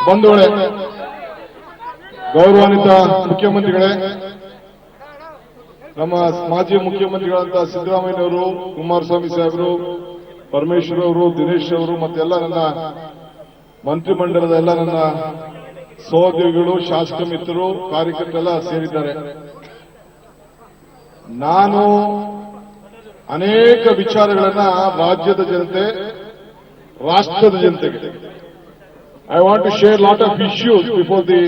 ಬಂಧುಗಳೇ, ಗೌರವಾನ್ವಿತ ಮುಖ್ಯಮಂತ್ರಿಗಳೇ, ನಮ್ಮ ಮಾಜಿ ಮುಖ್ಯಮಂತ್ರಿಗಳಂತ ಸಿದ್ದರಾಮಯ್ಯನವರು, ಕುಮಾರಸ್ವಾಮಿ ಸಾಹೇಬರು, ಪರಮೇಶ್ವರ್ ಅವರು, ದಿನೇಶ್ ಅವರು ಮತ್ತೆಲ್ಲ ನನ್ನ ಮಂತ್ರಿಮಂಡಲದ ಎಲ್ಲ ನನ್ನ ಸಹೋದ್ಯೋಗಿಗಳು, ಶಾಸಕ ಮಿತ್ರರು, ಕಾರ್ಯಕರ್ತರೆಲ್ಲ ಸೇರಿದ್ದಾರೆ. ನಾನು ಅನೇಕ ವಿಚಾರಗಳನ್ನ ರಾಜ್ಯದ ಜನತೆ, ರಾಷ್ಟ್ರದ ಜನತೆಗೆ I want to share a lot of issues before the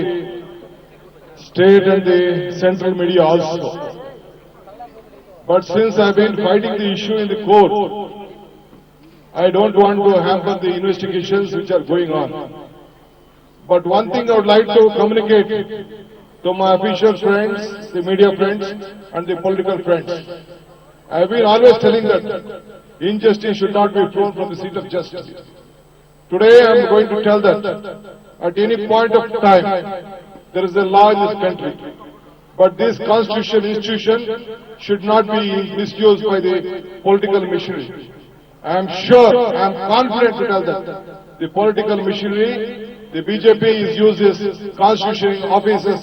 state and the central media also. But since I've been fighting the issue in the court, I don't want to hamper the investigations which are going on. But one thing I would like to communicate to my official friends, the media friends and the political friends. I've been always telling that injustice should not be thrown from the seat of justice. Today I am going to tell that at any point of time there is a law in this country, but this constitutional institution should not be misused by the political machinery. I am sure, I am confident to tell that the political machinery, the BJP is uses constitutional officers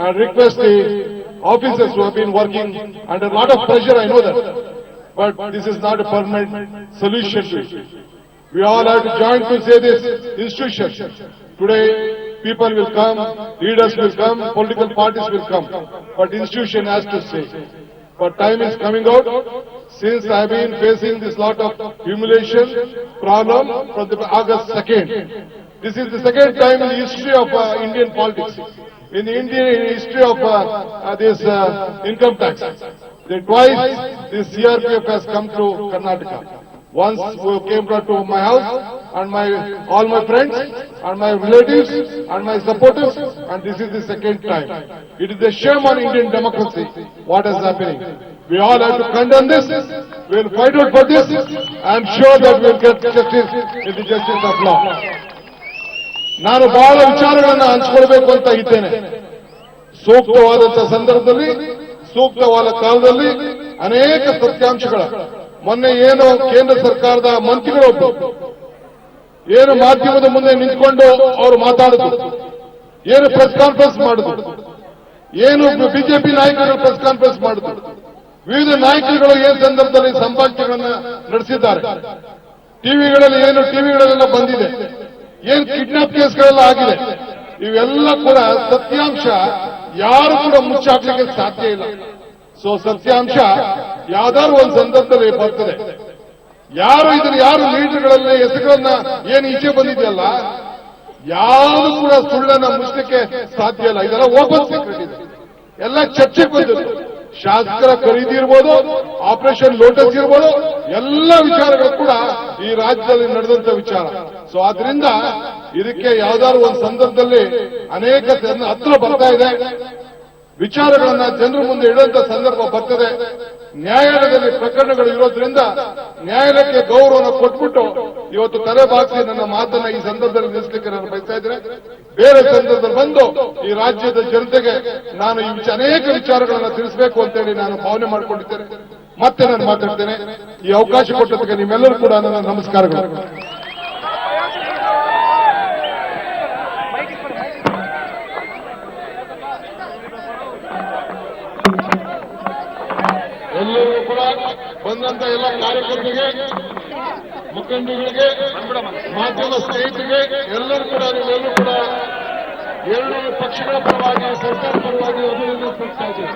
and request the officers who have been working under a lot of pressure, I know that, but this is not a permanent solution to it. We all have to join to say this institution. Today, people will come, leaders will come, political parties will come, but institution has to stay. But time is coming out. Since I have been facing this lot of humiliation problem from the August 2nd, this is the second time in the history of Indian politics, in the Indian history of this income tax. Twice this CRPF has come to Karnataka. Once who came to my house and all my friends and my relatives and my supporters, and this is the second time. It is a shame on Indian democracy what is happening. We all have to condemn this. We will fight out for this. I am sure that we will get justice in the justice of law. ನಾನು ಬಹಳ ವಿಚಾರಗಳನ್ನು ಹಂಚಿಕೊಳ್ಬೇಕು ಅಂತ ಇದ್ದೇನೆ. ಸೂಕ್ತವಾದಂತಹ ಸಂದರ್ಭದಲ್ಲಿ, ಸೂಕ್ತವಾದ ಕಾಲದಲ್ಲಿ ಅನೇಕ ಸತ್ಯಾಂಶಗಳ ಮೊನ್ನೆ ಏನು ಕೇಂದ್ರ ಸರ್ಕಾರದ ಮಂತ್ರಿಗಳು ಏನು ಮಾಧ್ಯಮದ ಮುಂದೆ ನಿಂತ್ಕೊಂಡು ಅವರು ಮಾತಾಡಿದ್ರು, ಏನು ಪ್ರೆಸ್ ಕಾನ್ಫರೆನ್ಸ್ ಮಾಡಿದ್ರು, ಏನು ಬಿಜೆಪಿ ನಾಯಕರು ಪ್ರೆಸ್ ಕಾನ್ಫರೆನ್ಸ್ ಮಾಡಿದ್ರು, ವಿವಿಧ ನಾಯಕರುಗಳು ಏನು ಸಂದರ್ಭದಲ್ಲಿ ಸಂಭಾಷಣೆಗಳನ್ನ ನಡೆಸಿದ್ದಾರೆ, ಟಿವಿಗಳಲ್ಲೆಲ್ಲ ಬಂದಿದೆ, ಏನು ಕಿಡ್ನಾಪ್ ಕೇಸ್ಗಳೆಲ್ಲ ಆಗಿದೆ, ಇವೆಲ್ಲ ಕೂಡ ಸತ್ಯಾಂಶ ಯಾರು ಕೂಡ ಮುಚ್ಚಾಕ್ಲಿಕ್ಕೆ ಸಾಧ್ಯ ಇಲ್ಲ. ಸೊ ಸತ್ಯಾಂಶ ಯಾವ್ದಾದ್ರು ಒಂದು ಸಂದರ್ಭದಲ್ಲಿ ಬರ್ತದೆ. ಯಾರು ಲೀಡರ್ಗಳಲ್ಲಿ ಹೆಸರುಗಳನ್ನ ಏನು ಈಚೆ ಬಂದಿದೆಯಲ್ಲ, ಯಾರು ಕೂಡ ಸುಳ್ಳನ್ನ ಮುಚ್ಚಲಿಕ್ಕೆ ಸಾಧ್ಯ ಇಲ್ಲ. ಇದೆಲ್ಲ ಓಪನ್ ಸೀಕ್ರೆಟ್ ಇದೆ, ಎಲ್ಲ ಚರ್ಚೆಗೆ ಬಂದಿದೆ. ಶಾಸಕರ ಖರೀದಿ ಇರ್ಬೋದು, ಆಪರೇಷನ್ ಲೋಟಸ್ ಇರ್ಬೋದು, ಎಲ್ಲ ವಿಚಾರಗಳು ಕೂಡ ಈ ರಾಜ್ಯದಲ್ಲಿ ನಡೆದಂತ ವಿಚಾರ. ಸೊ ಆದ್ರಿಂದ ಇದಕ್ಕೆ ಯಾವ್ದಾದ್ರು ಒಂದು ಸಂದರ್ಭದಲ್ಲಿ ಅನೇಕ ಹತ್ರ ಬರ್ತಾ ಇದೆ, ವಿಚಾರಗಳನ್ನ ಜನರ ಮುಂದೆ ಇಡುವಂತ ಸಂದರ್ಭ ಬರ್ತದೆ. ನ್ಯಾಯಾಲಯದಲ್ಲಿ ಪ್ರಕರಣಗಳು ಇರೋದ್ರಿಂದ ನ್ಯಾಯಾಲಯಕ್ಕೆ ಗೌರವವನ್ನು ಕೊಟ್ಬಿಟ್ಟು ಇವತ್ತು ತಲೆ ಬಾಗಿಸಿ ನನ್ನ ಮಾತನ್ನ ಈ ಸಂದರ್ಭದಲ್ಲಿ ನಿಲ್ಲಿಸಲಿಕ್ಕೆ ನಾನು ಬಯಸ್ತಾ ಇದ್ದೇನೆ. ಬೇರೆ ಸಂದರ್ಭದಲ್ಲಿ ಬಂದು ಈ ರಾಜ್ಯದ ಜನತೆಗೆ ನಾನು ಈ ಅನೇಕ ವಿಚಾರಗಳನ್ನ ತಿಳಿಸಬೇಕು ಅಂತೇಳಿ ನಾನು ಭಾವನೆ ಮಾಡಿಕೊಂಡಿದ್ದೇನೆ. ಮತ್ತೆ ನಾನು ಮಾತಾಡ್ತೇನೆ. ಈ ಅವಕಾಶ ಕೊಟ್ಟದಕ್ಕೆ ನಿಮ್ಮೆಲ್ಲರೂ ಕೂಡ ನನ್ನ ನಮಸ್ಕಾರಗಳು. ಎಲ್ಲರೂ ಕೂಡ ಬಂದಂತ ಎಲ್ಲ ಕಾರ್ಯಕರ್ತರಿಗೆ, ಮುಖಂಡಗಳಿಗೆ, ಮಾಧ್ಯಮ ಸ್ನೇಹಿತರಿಗೆ ಎಲ್ಲರೂ ಕೂಡ ನೀವೆಲ್ಲರೂ ಕೂಡ ಎರಡು ಪಕ್ಷಗಳ ಪರವಾಗಿ, ಸರ್ಕಾರ ಪರವಾಗಿ ಅಭಿನಂದನೆ ಸಲ್ಲಿಸ್ತಾ ಇದ್ದೀವಿ.